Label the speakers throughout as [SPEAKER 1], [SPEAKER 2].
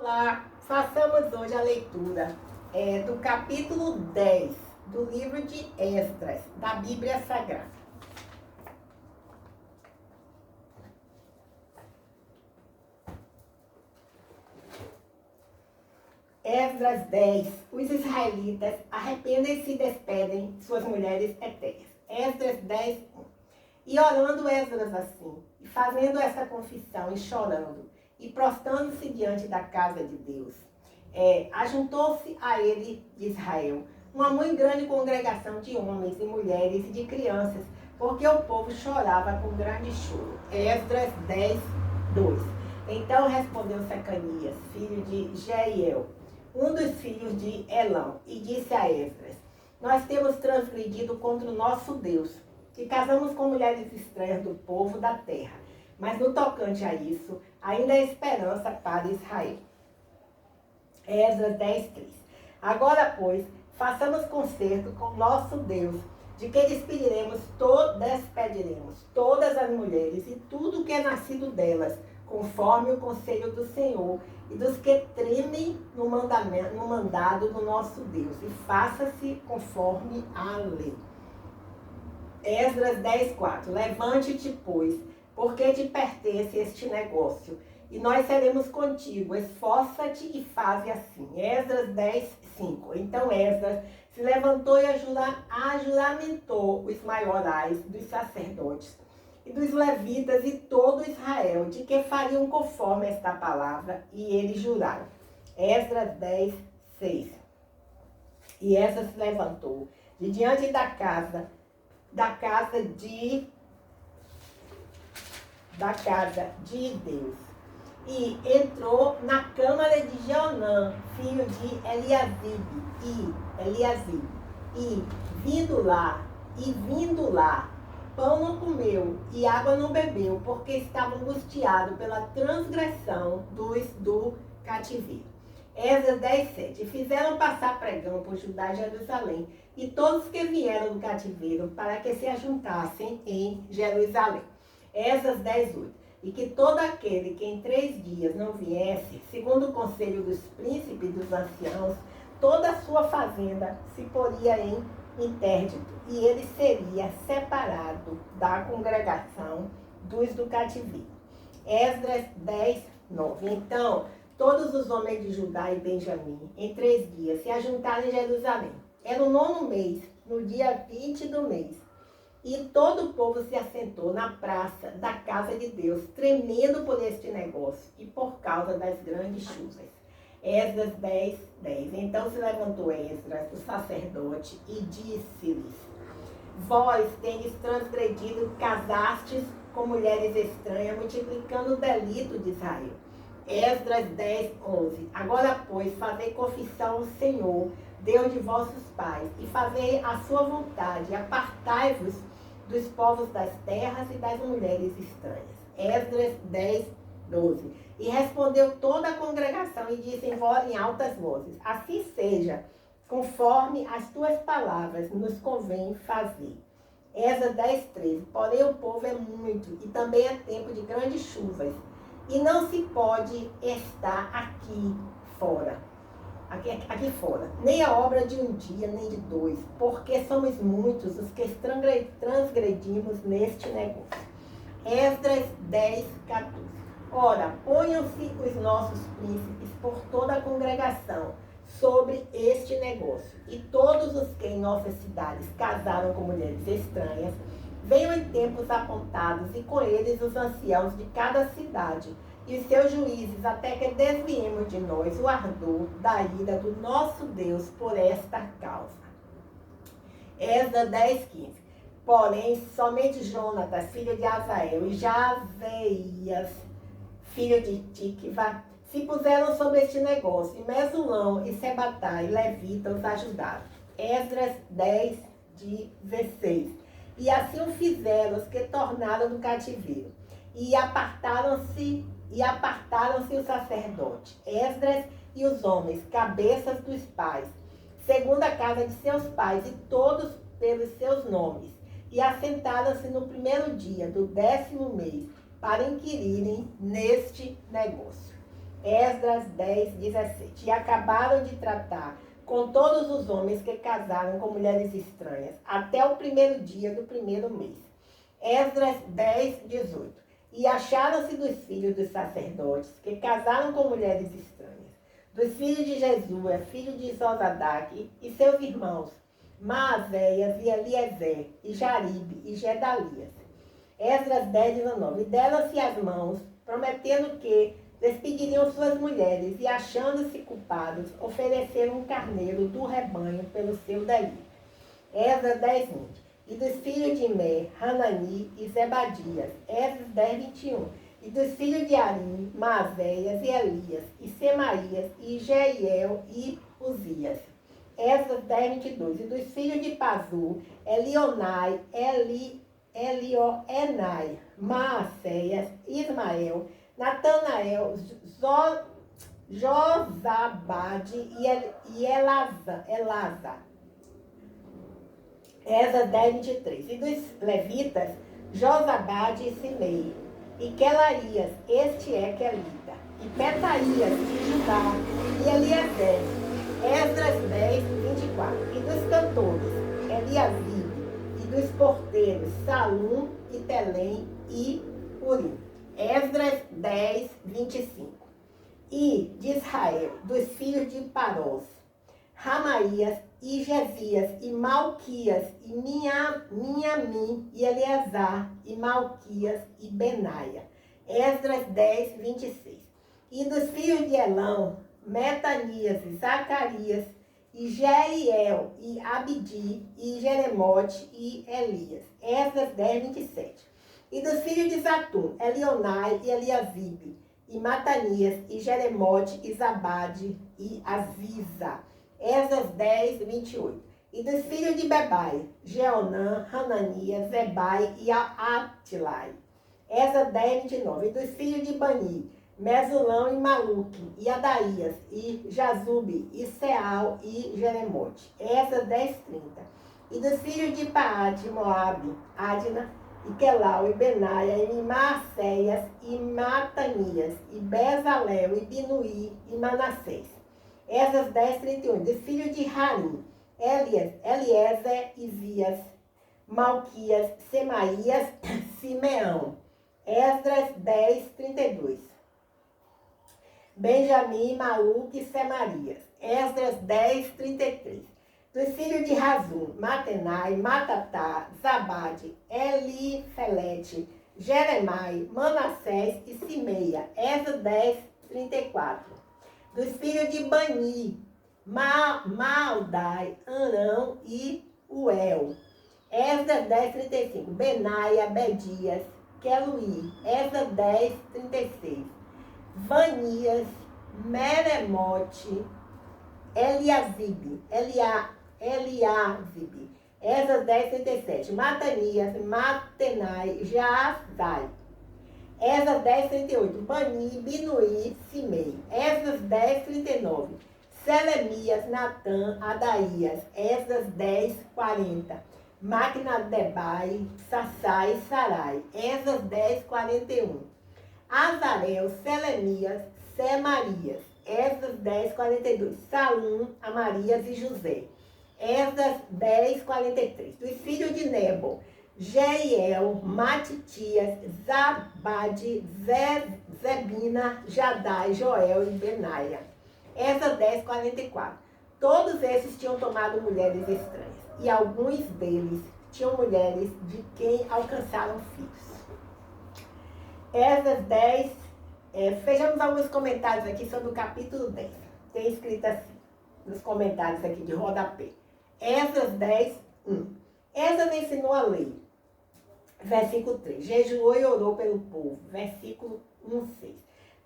[SPEAKER 1] Olá, façamos hoje a leitura do capítulo 10 do livro de Esdras, da Bíblia Sagrada. Esdras 10. Os israelitas arrependem-se e despedem suas mulheres etéreas. Esdras 10, 1. E orando Esdras assim, e fazendo essa confissão, e chorando, e prostrando-se diante da casa de Deus, ajuntou-se a ele de Israel uma muito grande congregação de homens e mulheres e de crianças, porque o povo chorava com grande choro. Esdras 10, 2. Então respondeu Secanias, filho de Jeiel, um dos filhos de Elão, e disse a Esdras: Nós temos transgredido contra o nosso Deus, que casamos com mulheres estranhas do povo da terra. Mas no tocante a isso, ainda há esperança para Israel. Esdras 10, 3. Agora, pois, façamos concerto com nosso Deus, de que despediremos todas as mulheres e tudo que é nascido delas, conforme o conselho do Senhor, e dos que tremem no mandado do nosso Deus, e faça-se conforme a lei. Esdras 10, 4. Levante-te, pois, porque te pertence este negócio, e nós seremos contigo. Esforça-te e faze assim. Esdras 10, 5. Então Esdras se levantou e ajuramentou os maiorais dos sacerdotes e dos levitas e todo Israel, de que fariam conforme esta palavra, e eles juraram. Esdras 10, 6. E Esdras se levantou de diante da casa de Deus, e entrou na câmara de Joanã, filho de Eliasibe, e vindo lá, pão não comeu e água não bebeu, porque estava angustiado pela transgressão do cativeiro. Esdras 10, 7. E fizeram passar pregão por Judá e Jerusalém, e todos que vieram do cativeiro, para que se ajuntassem em Jerusalém. Esdras 10, 8. E que todo aquele que em 3 dias não viesse, segundo o conselho dos príncipes e dos anciãos, toda a sua fazenda se poria em interdito, e ele seria separado da congregação dos do cativeiro. Esdras 10, 9. Então, todos os homens de Judá e Benjamim, em 3 dias, se ajuntaram em Jerusalém. Era o 9º mês, no dia 20 do mês. E todo o povo se assentou na praça da casa de Deus, tremendo por este negócio e por causa das grandes chuvas. Esdras 10, 10. Então se levantou Esdras, o sacerdote, e disse-lhes: Vós tendes transgredido, casastes com mulheres estranhas, multiplicando o delito de Israel. Esdras 10, 11. Agora, pois, fazei confissão ao Senhor, Deus de vossos pais, e fazei a sua vontade, apartai-vos dos povos das terras e das mulheres estranhas. Esdras 10, 12. E respondeu toda a congregação e disse em altas vozes: Assim seja, conforme as tuas palavras nos convém fazer. Esdras 10, 13. Porém o povo é muito, e também é tempo de grandes chuvas, e não se pode estar aqui fora, nem a obra de um dia, nem de 2, porque somos muitos os que transgredimos neste negócio. Esdras 10, 14. Ora, ponham-se os nossos príncipes por toda a congregação sobre este negócio, e todos os que em nossas cidades casaram com mulheres estranhas, venham em tempos apontados, e com eles os anciãos de cada cidade, e os seus juízes, até que desviemos de nós o ardor da ira do nosso Deus por esta causa. Esdras 10, 15. Porém, somente Jonatas, filho de Azael, e Jazeias, filho de Tikva, se puseram sobre este negócio, e Mesulão, e Sebatai, levita, os ajudaram. Esdras 10, 16. E assim o fizeram os que tornaram do cativeiro, e apartaram-se o sacerdote, Esdras, e os homens, cabeças dos pais, segundo a casa de seus pais, e todos pelos seus nomes, e assentaram-se no 1º dia do 10º mês, para inquirirem neste negócio. Esdras 10, 17. E acabaram de tratar com todos os homens que casaram com mulheres estranhas, até o primeiro dia do primeiro mês. Esdras 10, 18. E acharam-se dos filhos dos sacerdotes, que casaram com mulheres estranhas, dos filhos de Jesua, filho de Zosadaque, e seus irmãos, Maazéias e Eliezer, e Jaribe, e Gedalias. Esdras 10, 19. E deram-se as mãos, prometendo que despediriam suas mulheres, e achando-se culpados, ofereceram um carneiro do rebanho pelo seu delito. Esdras 10, 20. E dos filhos de Imer, Hanani e Zebadias. Esdras 10, 21. E dos filhos de Arim, Maazéias e Elias, e Semaías, e Jeiel e Uzias. Esdras 10, 22. E dos filhos de Pazur, Elionai, Elioenai, Maacéias, Ismael, Natanael, Josabade e Elasa. Esdras 10, 23. E dos levitas, Josabade e Simei, e Quelarias, este é Quelita, e Petaías de Judá, e Eliezer. Esdras 10, 24. E dos cantores, Eliasibe, e dos porteiros, Salum e Telém e Urim. Esdras 10, 25. E de Israel, dos filhos de Parós, Ramaías e Gesias, e Malquias, e Minhamim, e Eleazar, e Malquias, e Benaia. Esdras 10, 26. E dos filhos de Elão, Metanias, e Zacarias, e Jeiel, e Abdi, e Jeremote, e Elias. Esdras 10, 27. E dos filhos de Zatum, Elionai e Eliasibe, e Matanias, e Jeremote, e Zabade, e Aziza. Esdras 10, 28. E dos filhos de Bebai, Jeonã, Hananias, Zebai e Atilai. Esdras 10, 29. E dos filhos de Bani, Mesulão e Maluque, e Adaías, e Jazube, e Seal e Jeremote. Esdras 10, 30. E dos filhos de Paate, Moabe, Adna, e Quelau, e Benaia, e Maacéias, e Matanias, e Bezalel, e Binuí, e Manassés. Esdras 10, 31. Dos filhos de Harim, Eliezer, Isias, Malquias, Semaías, Simeão. Esdras 10, 32. Benjamim, Maluque e Semarias. Esdras 10, 33. Dos filhos de Razum, Matenai, Matatá, Zabade, Elifelete, Jeremai, Manassés e Simeia. Esdras 10, 34. Dos filhos de Bani, Maaldai, Arão e Uel. Esdras 10, 35. Benaia, Bedias, Queluí. Esdras 10, 36. Vanias, Meremote, Eliasibe, Eliasibe. Esdras 10, 37. Matanias, Matenai, Jaazai. Esdras 10, 38. Bani, Binuí, Simei. Esdras 10, 39. Selemias, Natã, Adaías. Esdras 10, 40. Macnadebai, Sassai, Sarai. Esdras 10, 41. Azarel, Selemias, Semarias. Esdras 10, 42. Salum, Amarias e José. Esdras 10, 43. Dos filhos de Nebo, Jeiel, Matitias, Zabade, Zebina, Jadai, Joel e Benaia. Esdras 10, 44. Todos esses tinham tomado mulheres estranhas, e alguns deles tinham mulheres de quem alcançaram filhos. Esdras 10, vejamos alguns comentários aqui sobre o capítulo 10. Tem escrito assim, nos comentários aqui de rodapé. Esdras 10, 1. Esdras ensinou a lei. Versículo 3. Jejuou e orou pelo povo. Versículo 1, 6.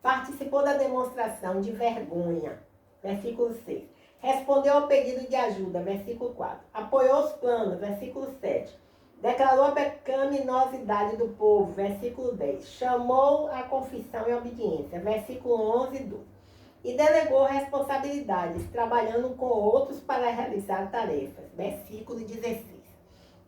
[SPEAKER 1] Participou da demonstração de vergonha. Versículo 6. Respondeu ao pedido de ajuda. Versículo 4. Apoiou os planos. Versículo 7. Declarou a pecaminosidade do povo. Versículo 10. Chamou a confissão e obediência. Versículo 11 e 12. E delegou responsabilidades, trabalhando com outros para realizar tarefas. Versículo 16.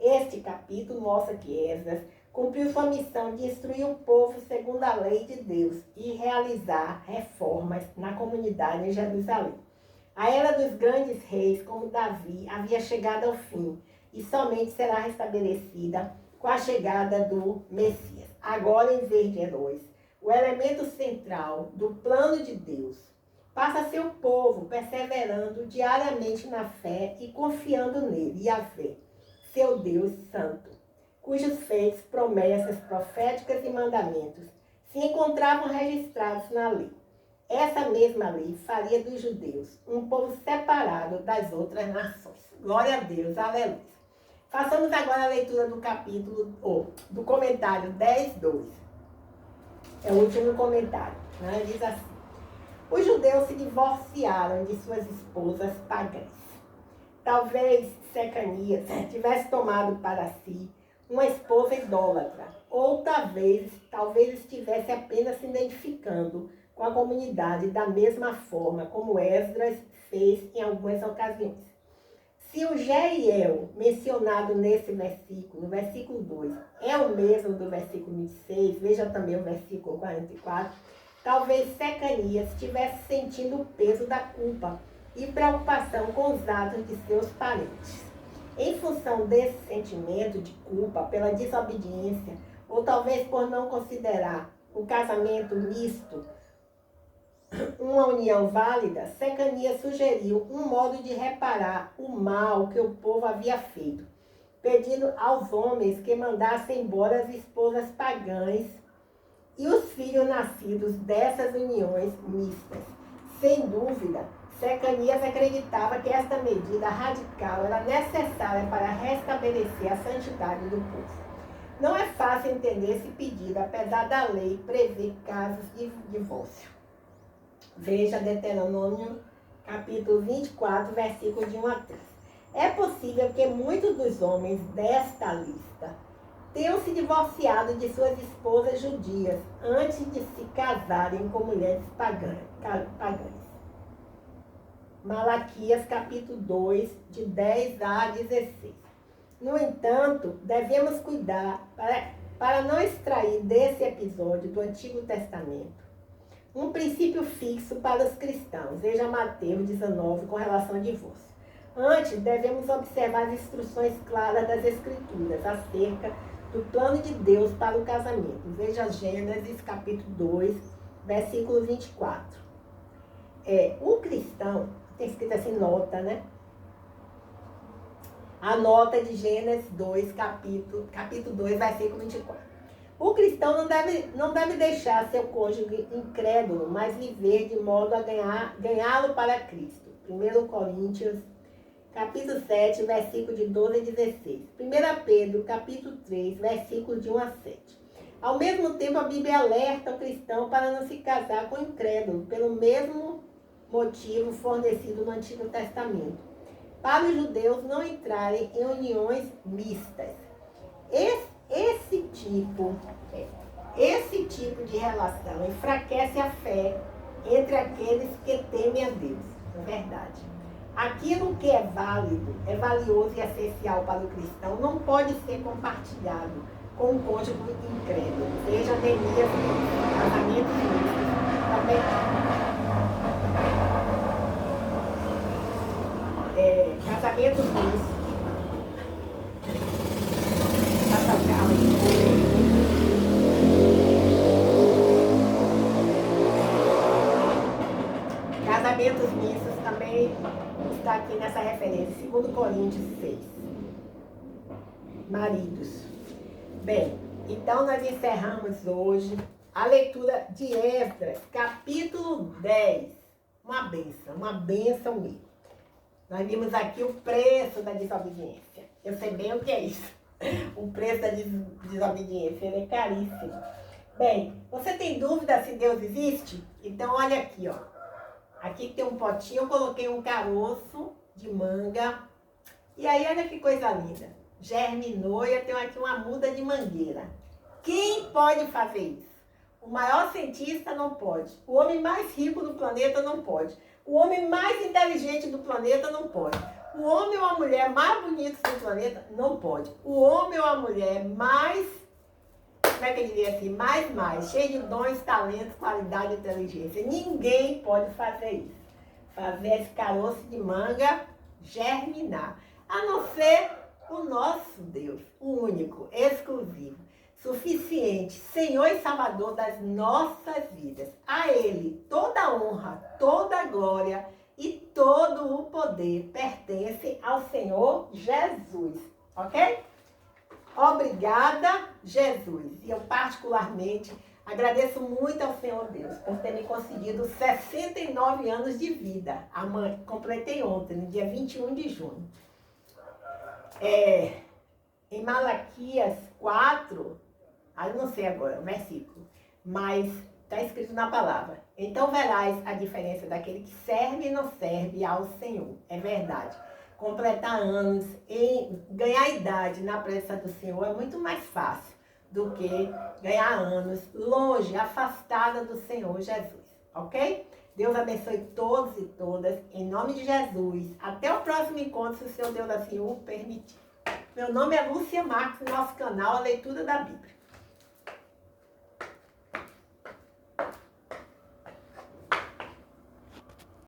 [SPEAKER 1] Este capítulo mostra que Esdras cumpriu sua missão de instruir o povo segundo a lei de Deus e realizar reformas na comunidade em Jerusalém. A era dos grandes reis, como Davi, havia chegado ao fim e somente será restabelecida com a chegada do Messias. Agora, em vez de heróis, o elemento central do plano de Deus passa a ser o povo perseverando diariamente na fé e confiando nele, Yahvé, seu Deus santo, cujos feitos, promessas proféticas e mandamentos se encontravam registrados na lei. Essa mesma lei faria dos judeus um povo separado das outras nações. Glória a Deus, aleluia. Façamos agora a leitura do capítulo, do comentário 10:2. É o último comentário, né? Diz assim: os judeus se divorciaram de suas esposas pagãs. Talvez Secanias tivesse tomado para si uma esposa idólatra, ou talvez estivesse apenas se identificando com a comunidade da mesma forma como Esdras fez em algumas ocasiões. Se o Jeiel mencionado nesse versículo, no versículo 2, é o mesmo do versículo 26, veja também o versículo 44, talvez Secanias estivesse sentindo o peso da culpa e preocupação com os atos de seus parentes. Em função desse sentimento de culpa pela desobediência, ou talvez por não considerar o casamento misto uma união válida, Secanias sugeriu um modo de reparar o mal que o povo havia feito, pedindo aos homens que mandassem embora as esposas pagãs e os filhos nascidos dessas uniões mistas. Sem dúvida, Secanias acreditava que esta medida radical era necessária para restabelecer a santidade do povo. Não é fácil entender esse pedido, apesar da lei prever casos de divórcio. Veja Deuteronômio, capítulo 24, versículos de 1 a 3. É possível que muitos dos homens desta lista tenham se divorciado de suas esposas judias antes de se casarem com mulheres pagãs. Malaquias, capítulo 2, de 10 a 16. No entanto, devemos cuidar para não extrair desse episódio do Antigo Testamento um princípio fixo para os cristãos. Veja Mateus 19 com relação ao divórcio. Antes, devemos observar as instruções claras das Escrituras acerca do plano de Deus para o casamento. Veja Gênesis capítulo 2, versículo 24. O cristão, tem escrito assim, nota, né? A nota de Gênesis 2, capítulo 2, versículo 24. O cristão não deve deixar seu cônjuge incrédulo, mas viver de modo a ganhá-lo para Cristo. 1 Coríntios, capítulo 7, versículo de 12 a 16. 1 Pedro, capítulo 3, versículo de 1 a 7. Ao mesmo tempo, a Bíblia alerta o cristão para não se casar com incrédulo, pelo mesmo motivo fornecido no Antigo Testamento, para os judeus não entrarem em uniões mistas. Esse tipo de relação enfraquece a fé entre aqueles que temem a Deus. É verdade. Aquilo que é válido, é valioso e essencial para o cristão, não pode ser compartilhado com um cônjuge incrédulo. Veja Neemias, casamento também. Casamento misto. Casamentos mistos também está aqui nessa referência, 2 Coríntios 6. Maridos. Bem, então nós encerramos hoje a leitura de Esdras, capítulo 10. Uma bênção mesmo. Nós vimos aqui o preço da desobediência. Eu sei bem o que é isso. O preço da desobediência, ele é caríssimo. Bem, você tem dúvida se Deus existe? Então olha aqui, ó. Aqui tem um potinho, eu coloquei um caroço de manga. E aí olha que coisa linda. Germinou e eu tenho aqui uma muda de mangueira. Quem pode fazer isso? O maior cientista não pode. O homem mais rico do planeta não pode. O homem mais inteligente do planeta não pode. O homem ou a mulher mais bonita do planeta não pode. O homem ou a mulher mais como é que ele diria assim, mais, cheio de dons, talentos, qualidade e inteligência. Ninguém pode fazer isso. Fazer esse caroço de manga germinar. A não ser o nosso Deus, o único, exclusivo, suficiente, Senhor e Salvador das nossas vidas. A Ele toda a honra, toda a glória e todo o poder pertence ao Senhor Jesus, ok? Obrigada, Jesus. E eu particularmente agradeço muito ao Senhor Deus por ter me concedido 69 anos de vida. Completei ontem, no dia 21 de junho. Em Malaquias 4, eu não sei agora o versículo, mas está escrito na palavra. Então verás a diferença daquele que serve e não serve ao Senhor. É verdade. Completar anos, ganhar idade na presença do Senhor é muito mais fácil do que ganhar anos longe, afastada do Senhor Jesus. Ok? Deus abençoe todos e todas, em nome de Jesus. Até o próximo encontro, se o Senhor Deus assim o permitir. Meu nome é Lúcia Marques, nosso canal A Leitura da Bíblia.